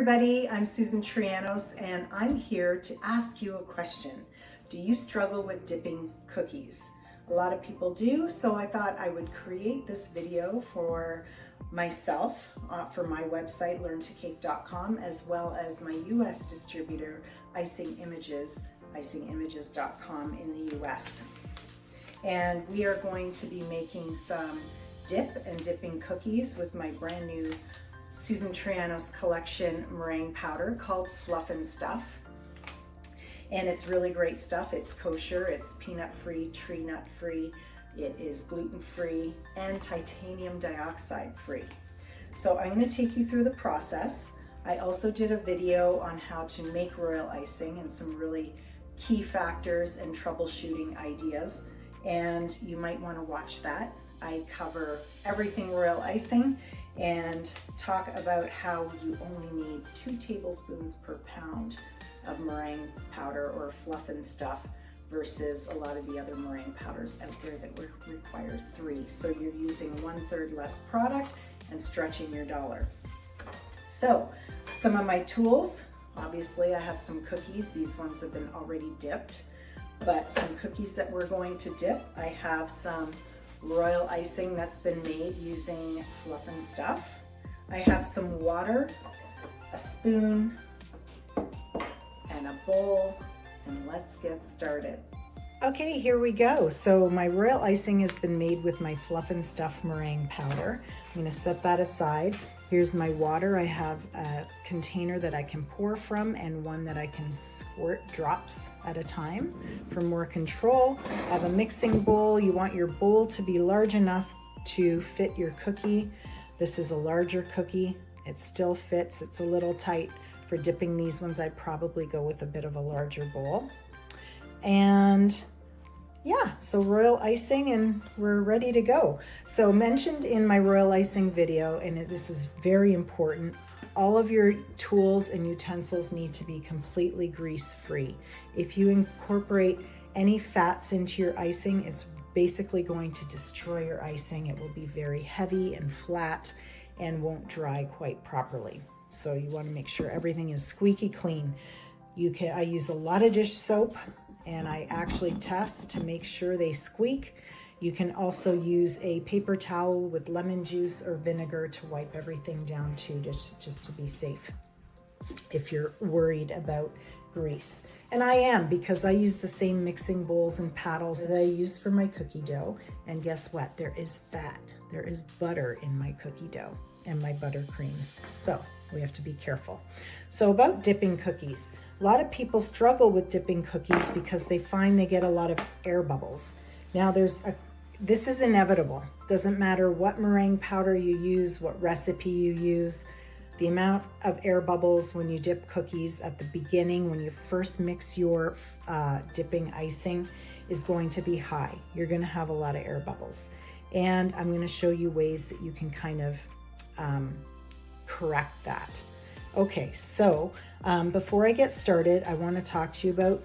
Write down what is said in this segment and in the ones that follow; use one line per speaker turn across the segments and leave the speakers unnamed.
everybody, I'm Susan Trianos and I'm here to ask you a question. Do you struggle with dipping cookies? A lot of people do, so I thought I would create this video for myself, for my website learntocake.com, as well as my US distributor Icing Images, icingimages.com in the US. And we are going to be making some dip and dipping cookies with my brand new Susan Trianos collection meringue powder called Fluffnstuff. And it's really great stuff. It's kosher, it's peanut free, tree nut free, it is gluten free, and titanium dioxide free. So I'm going to take you through the process. I also did a video on how to make royal icing and some really key factors and troubleshooting ideas, and you might want to watch that. I cover everything royal icing and talk about how you only need 2 tablespoons per pound of meringue powder or Fluffnstuff versus a lot of the other meringue powders out there that would require 3. So you're using 1/3 less product and stretching your dollar. So some of my tools, obviously I have some cookies. These ones have been already dipped, but some cookies that we're going to dip, I have some royal icing that's been made using Fluffnstuff. I have some water, a spoon, and a bowl, and let's get started. Okay, here we go. So my royal icing has been made with my Fluffnstuff meringue powder. I'm gonna set that aside. Here's my water. I have a container that I can pour from and one that I can squirt drops at a time for more control. I have a mixing bowl. You want your bowl to be large enough to fit your cookie. This is a larger cookie. It still fits. It's a little tight. For dipping these ones, I'd probably go with a bit of a larger bowl. And yeah, so royal icing and we're ready to go. So mentioned in my royal icing video, and this is very important, all of your tools and utensils need to be completely grease free. If you incorporate any fats into your icing, it's basically going to destroy your icing. It will be very heavy and flat and won't dry quite properly. So you want to make sure everything is squeaky clean. I use a lot of dish soap, and I actually test to make sure they squeak. You can also use a paper towel with lemon juice or vinegar to wipe everything down too, just to be safe if you're worried about grease. And I am, because I use the same mixing bowls and paddles that I use for my cookie dough. And guess what? There is fat. There is butter in my cookie dough and my buttercreams. So we have to be careful. So about dipping cookies. A lot of people struggle with dipping cookies because they find they get a lot of air bubbles. Now this is inevitable. Doesn't matter what meringue powder you use, what recipe you use. The amount of air bubbles when you dip cookies at the beginning, when you first mix your dipping icing, is going to be high. You're gonna have a lot of air bubbles. And I'm gonna show you ways that you can kind of correct that. Okay, so before I get started, I want to talk to you about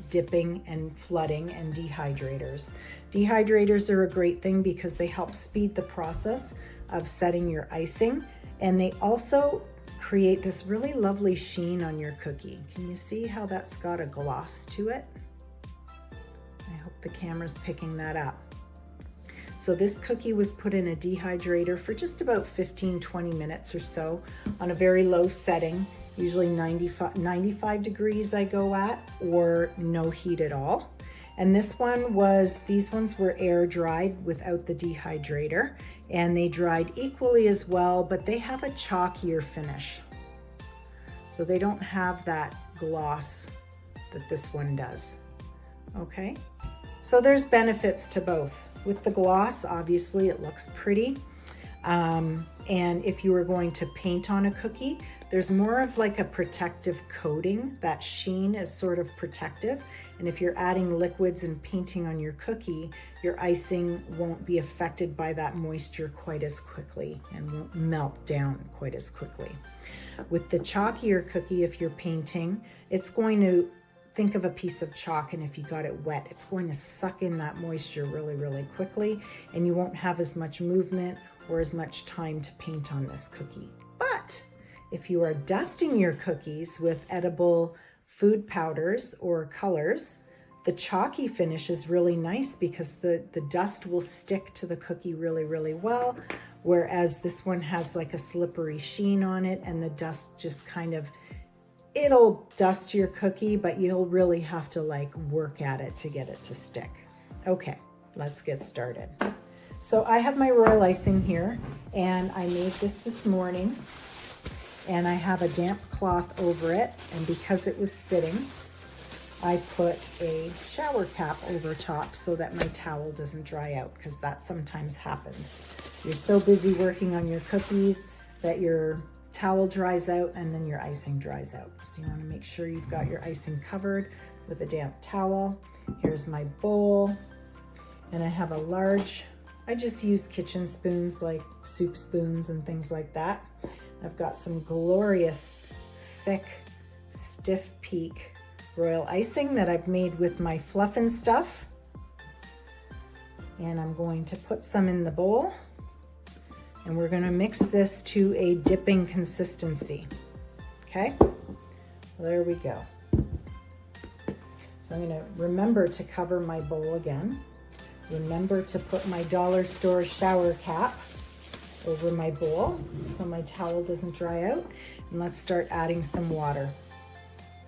dipping and flooding and dehydrators. Dehydrators are a great thing because they help speed the process of setting your icing, and they also create this really lovely sheen on your cookie. Can you see how that's got a gloss to it? I hope the camera's picking that up. So this cookie was put in a dehydrator for just about 15-20 minutes or so on a very low setting, usually 95 degrees I go at, or no heat at all. And these ones were air dried without the dehydrator, and they dried equally as well, but they have a chalkier finish. So they don't have that gloss that this one does. Okay, so there's benefits to both. With the gloss, obviously it looks pretty. And if you were going to paint on a cookie, there's more of like a protective coating. That sheen is sort of protective. And if you're adding liquids and painting on your cookie, your icing won't be affected by that moisture quite as quickly and won't melt down quite as quickly. With the chalkier cookie, if you're painting, it's going to, think of a piece of chalk, and if you got it wet, it's going to suck in that moisture really, really quickly, and you won't have as much movement or as much time to paint on this cookie. But if you are dusting your cookies with edible food powders or colors, the chalky finish is really nice because the dust will stick to the cookie really, really well. Whereas this one has like a slippery sheen on it, and the dust just kind of, it'll dust your cookie, but you'll really have to like work at it to get it to stick. Okay, let's get started. So I have my Royal Icing here, and I made this morning, and I have a damp cloth over it, and because it was sitting, I put a shower cap over top so that my towel doesn't dry out, because that sometimes happens. You're so busy working on your cookies that your towel dries out and then your icing dries out. So you want to make sure you've got your icing covered with a damp towel. Here's my bowl, and I have a large, I just use kitchen spoons like soup spoons and things like that. I've got some glorious thick stiff peak Royal Icing that I've made with my Fluffnstuff, and I'm going to put some in the bowl, and we're going to mix this to a dipping consistency. Okay, so there we go. So I'm going to remember to cover my bowl again. Remember to put my dollar store shower cap over my bowl so my towel doesn't dry out, and let's start adding some water.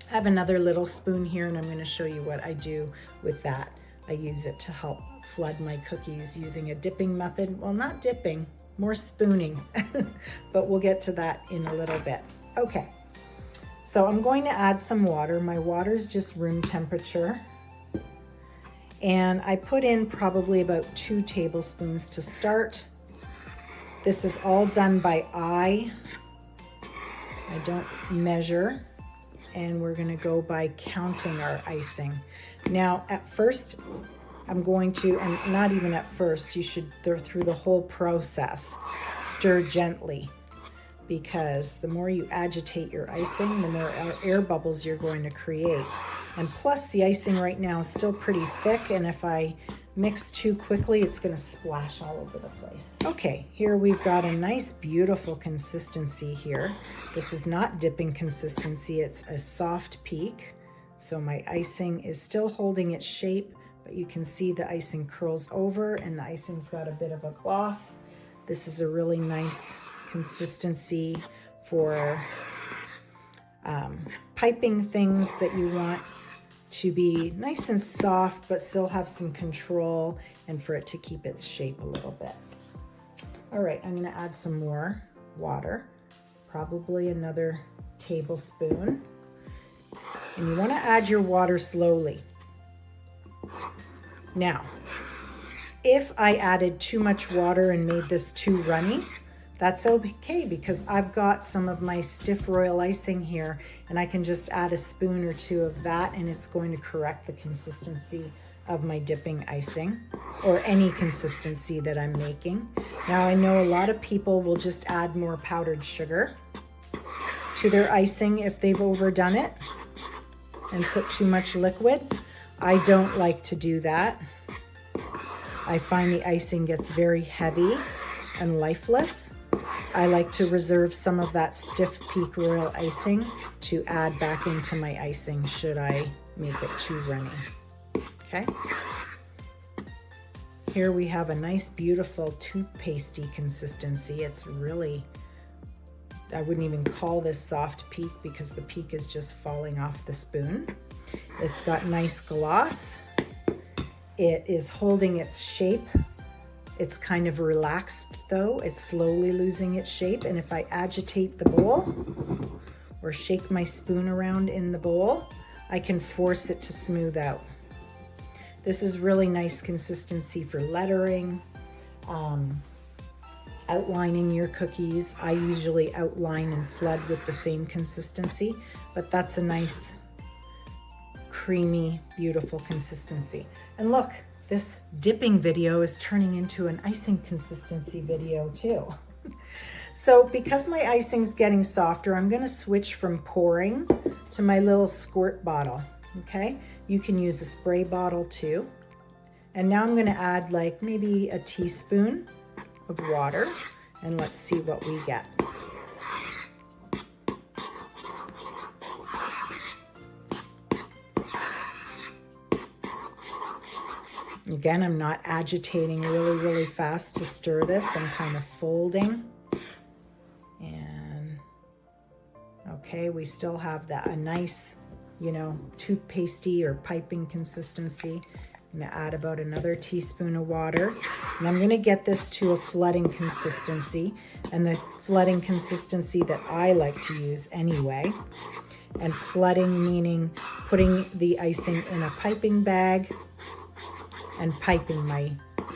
I have another little spoon here, and I'm going to show you what I do with that. I use it to help flood my cookies using a dipping method. Well, not dipping, more spooning, but we'll get to that in a little bit. Okay, so I'm going to add some water. My water is just room temperature, and I put in probably about 2 tablespoons to start. This is all done by eye. I don't measure. And we're gonna go by counting our icing. Now, at first, I'm going to, and not even at first, you should, through the whole process, stir gently, because the more you agitate your icing, the more air bubbles you're going to create. And plus, the icing right now is still pretty thick, and if I mix too quickly, it's gonna splash all over the place. Okay, here we've got a nice, beautiful consistency here. This is not dipping consistency, it's a soft peak. So my icing is still holding its shape, but you can see the icing curls over and the icing's got a bit of a gloss. This is a really nice consistency for piping things that you want to be nice and soft, but still have some control, and for it to keep its shape a little bit. All right, I'm gonna add some more water, probably another tablespoon. And you wanna add your water slowly. Now, if I added too much water and made this too runny, that's okay, because I've got some of my stiff Royal Icing here, and I can just add a spoon or 2 of that, and it's going to correct the consistency of my dipping icing, or any consistency that I'm making. Now, I know a lot of people will just add more powdered sugar to their icing if they've overdone it and put too much liquid. I don't like to do that. I find the icing gets very heavy and lifeless. I like to reserve some of that stiff peak Royal Icing to add back into my icing should I make it too runny. Okay. Here we have a nice, beautiful toothpastey consistency. It's really, I wouldn't even call this soft peak because the peak is just falling off the spoon. It's got nice gloss. It is holding its shape. It's kind of relaxed though. It's slowly losing its shape. And if I agitate the bowl or shake my spoon around in the bowl, I can force it to smooth out. This is really nice consistency for lettering, outlining your cookies. I usually outline and flood with the same consistency, but that's a nice, creamy, beautiful consistency. And look, this dipping video is turning into an icing consistency video too. So because my icing's getting softer, I'm gonna switch from pouring to my little squirt bottle, okay? You can use a spray bottle too. And now I'm gonna add like maybe a teaspoon of water, and let's see what we get. Again, I'm not agitating really fast to stir this. I'm kind of folding. And okay, we still have that a nice, you know, toothpastey or piping consistency. I'm going to add about another teaspoon of water. And I'm going to get this to a flooding consistency. And the flooding consistency that I like to use anyway. And flooding meaning putting the icing in a piping bag and piping my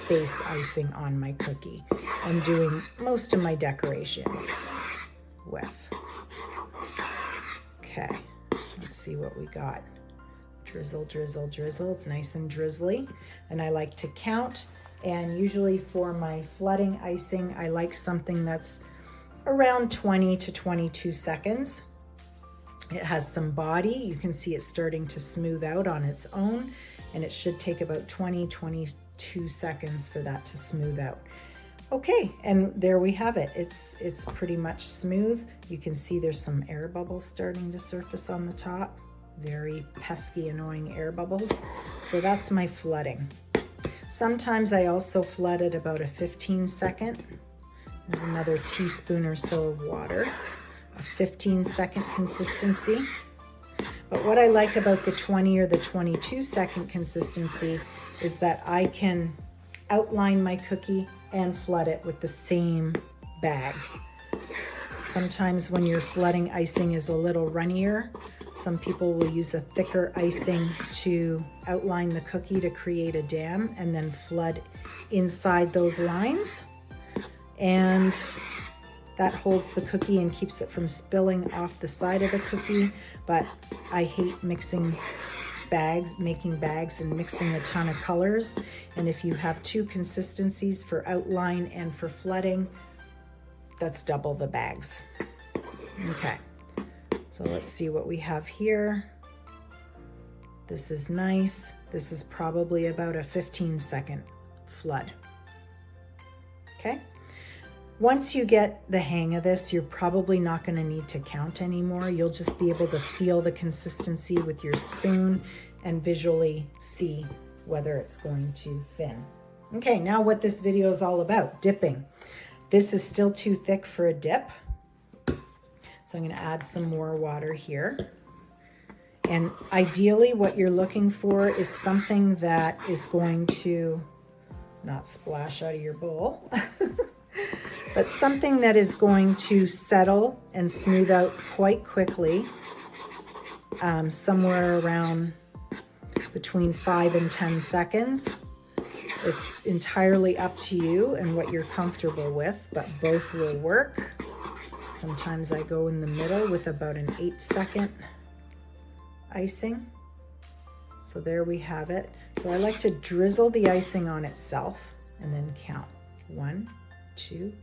base icing on my cookie. I'm doing most of my decorations with. Okay, let's see what we got. Drizzle, drizzle, drizzle. It's nice and drizzly. And I like to count. And usually for my flooding icing, I like something that's around 20 to 22 seconds. It has some body. You can see it's starting to smooth out on its own. And it should take about 22 seconds for that to smooth out. Okay, and there we have it. It's pretty much smooth. You can see there's some air bubbles starting to surface on the top. Very pesky, annoying air bubbles. So that's my flooding. Sometimes I also flood at about a 15-second. There's another teaspoon or so of water, a 15-second consistency. But what I like about the 20 or the 22-second consistency is that I can outline my cookie and flood it with the same bag. Sometimes when your flooding icing is a little runnier, some people will use a thicker icing to outline the cookie to create a dam and then flood inside those lines. And that holds the cookie and keeps it from spilling off the side of the cookie. But I hate mixing bags, making bags and mixing a ton of colors. And if you have two consistencies for outline and for flooding, that's double the bags. Okay. So let's see what we have here. This is nice. This is probably about a 15-second flood. Okay. Once you get the hang of this, you're probably not going to need to count anymore. You'll just be able to feel the consistency with your spoon and visually see whether it's going to thin. Okay, now what this video is all about, dipping. This is still too thick for a dip. So I'm going to add some more water here. And ideally what you're looking for is something that is going to not splash out of your bowl, but something that is going to settle and smooth out quite quickly, somewhere around between 5 and 10 seconds. It's entirely up to you and what you're comfortable with, but both will work. Sometimes I go in the middle with about an 8-second icing. So there we have it. So I like to drizzle the icing on itself and then count. 1, 2,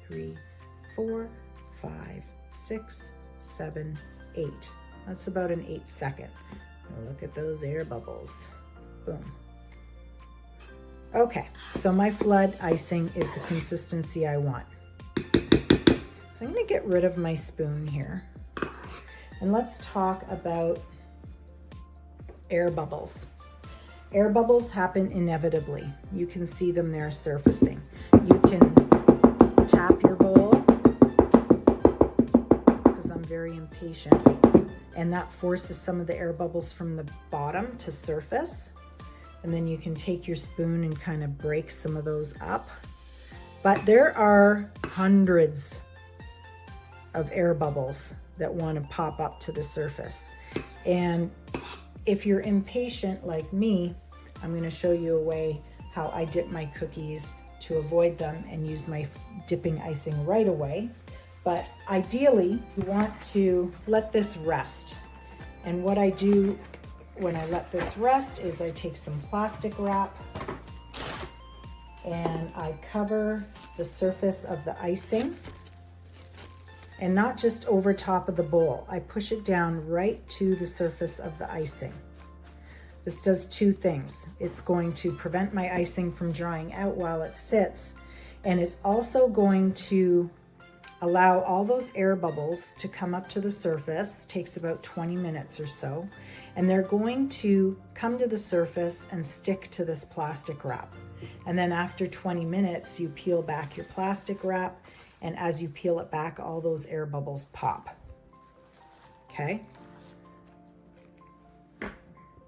3, 4, 5, 6, 7, 8. That's about an 8-second. Look at those air bubbles. Boom. Okay, so my flood icing is the consistency I want. So I'm going to get rid of my spoon here. And let's talk about air bubbles. Air bubbles happen inevitably. You can see them there surfacing. You can tap your bowl, because I'm very impatient, and that forces some of the air bubbles from the bottom to surface. And then you can take your spoon and kind of break some of those up. But there are hundreds of air bubbles that want to pop up to the surface. And if you're impatient like me, I'm going to show you a way how I dip my cookies to avoid them and use my dipping icing right away. But ideally, you want to let this rest. And what I do when I let this rest is I take some plastic wrap and I cover the surface of the icing, and not just over top of the bowl. I push it down right to the surface of the icing. This does two things. It's going to prevent my icing from drying out while it sits, and it's also going to allow all those air bubbles to come up to the surface. It takes about 20 minutes or so. and they're going to come to the surface and stick to this plastic wrap. And then after 20 minutes, you peel back your plastic wrap, and as you peel it back, all those air bubbles pop. Okay?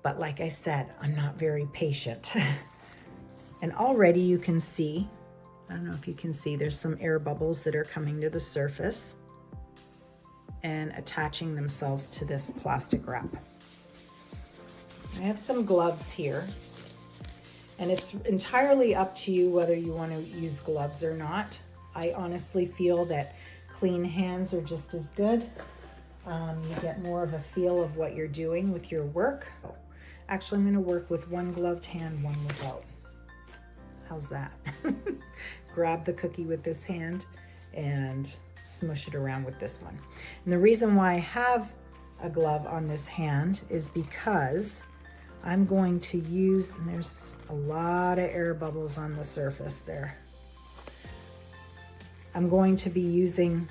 But like I said, I'm not very patient. And already you can see, I don't know if you can see, there's some air bubbles that are coming to the surface and attaching themselves to this plastic wrap. I have some gloves here, and it's entirely up to you whether you want to use gloves or not. I honestly feel that clean hands are just as good. You get more of a feel of what you're doing with your work. Actually, I'm going to work with one gloved hand, one without. How's that? Grab the cookie with this hand and smush it around with this one. And the reason why I have a glove on this hand is because I'm going to use, and there's a lot of air bubbles on the surface there. I'm going to be using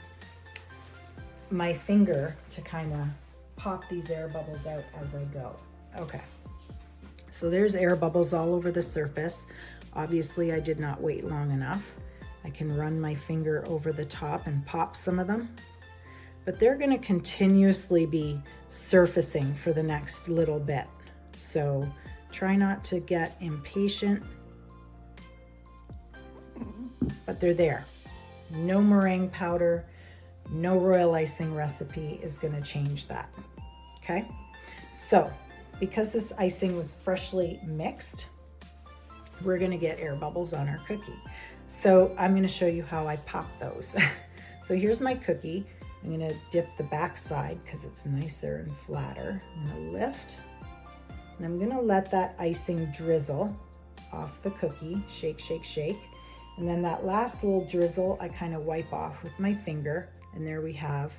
my finger to kind of pop these air bubbles out as I go. Okay, so there's air bubbles all over the surface. Obviously, I did not wait long enough. I can run my finger over the top and pop some of them, but they're going to continuously be surfacing for the next little bit. So try not to get impatient, but they're there. No meringue powder, no Royal Icing recipe is going to change that. Okay, so because this icing was freshly mixed, we're going to get air bubbles on our cookie. So I'm going to show you how I pop those. So here's my cookie. I'm going to dip the back side because it's nicer and flatter. I'm going to lift, and I'm going to let that icing drizzle off the cookie. Shake, shake, shake. And then that last little drizzle, I kind of wipe off with my finger, and there we have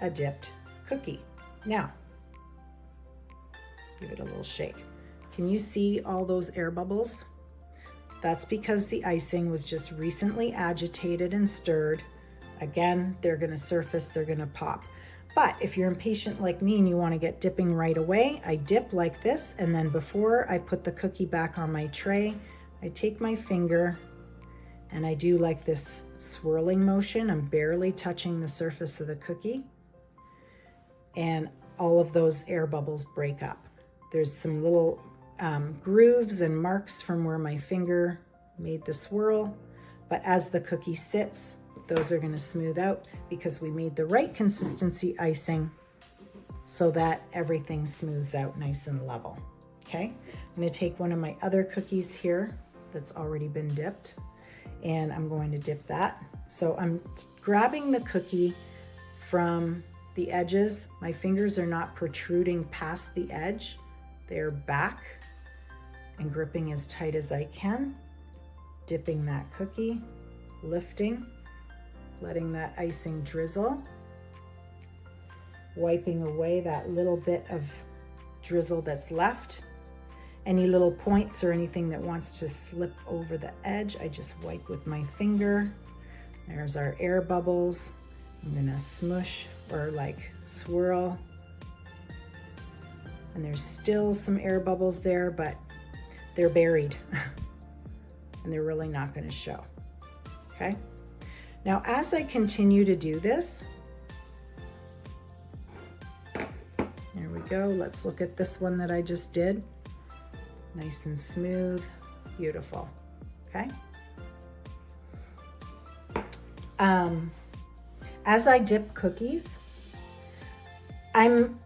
a dipped cookie. Now, give it a little shake. Can you see all those air bubbles? That's because the icing was just recently agitated and stirred. Again, they're going to surface, they're going to pop. But if you're impatient like me and you want to get dipping right away, I dip like this, and then before I put the cookie back on my tray, I take my finger and I do like this swirling motion. I'm barely touching the surface of the cookie, and all of those air bubbles break up. There's some little grooves and marks from where my finger made the swirl, but as the cookie sits, those are going to smooth out because we made the right consistency icing so that everything smooths out nice and level. Okay, I'm going to take one of my other cookies here that's already been dipped, and I'm going to dip that. So I'm grabbing the cookie from the edges. My fingers are not protruding past the edge. They're back, and gripping as tight as I can, dipping that cookie, lifting, letting that icing drizzle, wiping away that little bit of drizzle that's left. Any little points or anything that wants to slip over the edge, I just wipe with my finger. There's our air bubbles. I'm gonna smush or like swirl. And there's still some air bubbles there, but they're buried and they're really not gonna show, okay? Now, as I continue to do this, there we go. Let's look at this one that I just did. Nice and smooth, beautiful, okay? As I dip cookies, I'm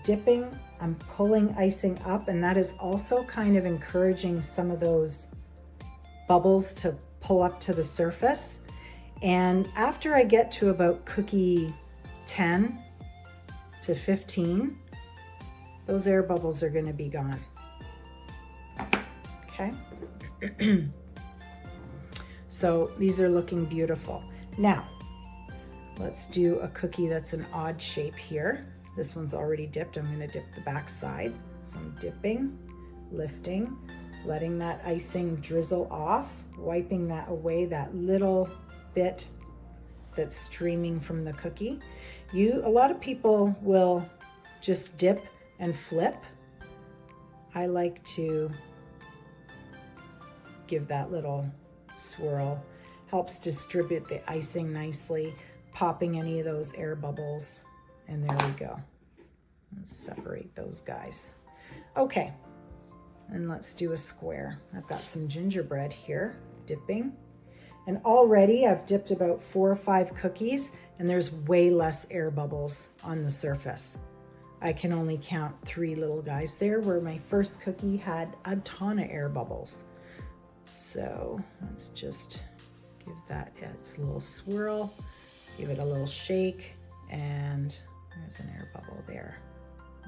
dipping, I'm pulling icing up, and that is also kind of encouraging some of those bubbles to pull up to the surface. And after I get to about cookie 10 to 15, those air bubbles are going to be gone. Okay. So these are looking beautiful. Now, let's do a cookie that's an odd shape here. This one's already dipped. I'm going to dip the back side. So I'm dipping, lifting, letting that icing drizzle off, wiping that away, that little bit that's streaming from the cookie. A lot of people will just dip and flip. I like to give that little swirl. Helps distribute the icing nicely, popping any of those air bubbles. And there we go. Let's separate those guys. Okay, and let's do a square. I've got some gingerbread here, dipping. And already I've dipped about 4 or 5 cookies, and there's way less air bubbles on the surface. I can only count 3 little guys there, where my first cookie had a ton of air bubbles. So let's just give that its little swirl, give it a little shake, and there's an air bubble there.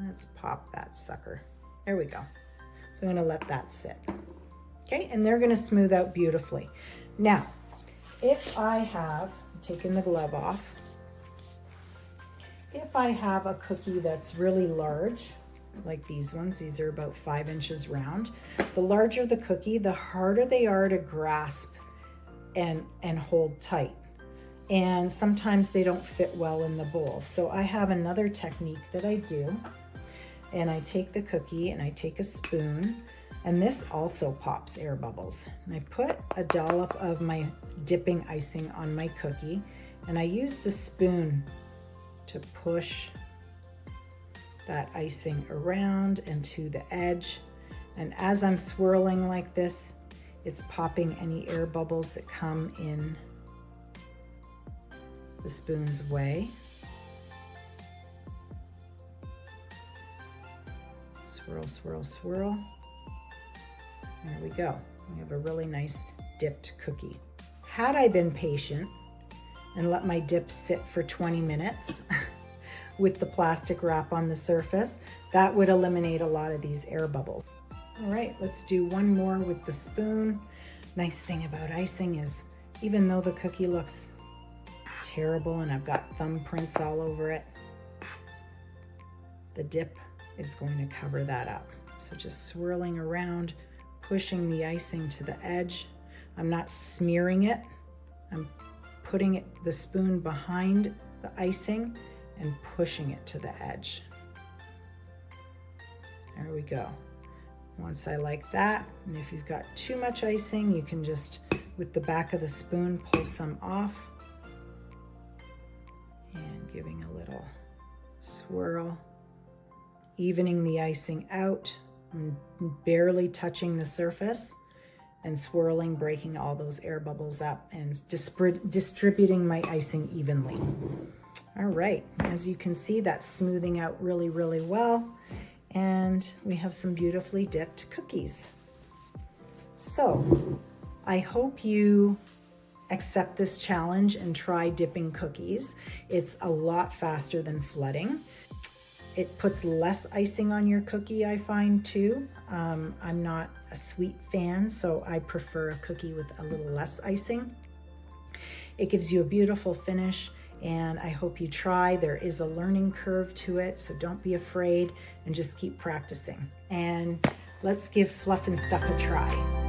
Let's pop that sucker. There we go. So I'm gonna let that sit. Okay, and they're gonna smooth out beautifully. Now, if I have, taken the glove off, if I have a cookie that's really large, like these ones, these are about 5 inches round, the larger the cookie, the harder they are to grasp and hold tight. And sometimes they don't fit well in the bowl. So I have another technique that I do, and I take the cookie and I take a spoon, and this also pops air bubbles. And I put a dollop of my dipping icing on my cookie, and I use the spoon to push that icing around and to the edge. And as I'm swirling like this, it's popping any air bubbles that come in the spoon's way. Swirl, swirl, swirl. There we go. We have a really nice dipped cookie. Had I been patient and let my dip sit for 20 minutes with the plastic wrap on the surface, that would eliminate a lot of these air bubbles. All right, let's do one more with the spoon. Nice thing about icing is, even though the cookie looks terrible and I've got thumbprints all over it, the dip is going to cover that up. So just swirling around, pushing the icing to the edge. I'm not smearing it. I'm putting the spoon behind the icing and pushing it to the edge. There we go. Once I like that, and if you've got too much icing, you can just, with the back of the spoon, pull some off. And giving a little swirl, evening the icing out, and barely touching the surface, and swirling, breaking all those air bubbles up, and distributing my icing evenly. All right, as you can see, that's smoothing out really, really well. And we have some beautifully dipped cookies. So I hope you accept this challenge and try dipping cookies. It's a lot faster than flooding. It puts less icing on your cookie, I find too. I'm not a sweet fan, so I prefer a cookie with a little less icing. It gives you a beautiful finish, and I hope you try. There is a learning curve to it, so don't be afraid and just keep practicing. And let's give Fluff and Stuff a try.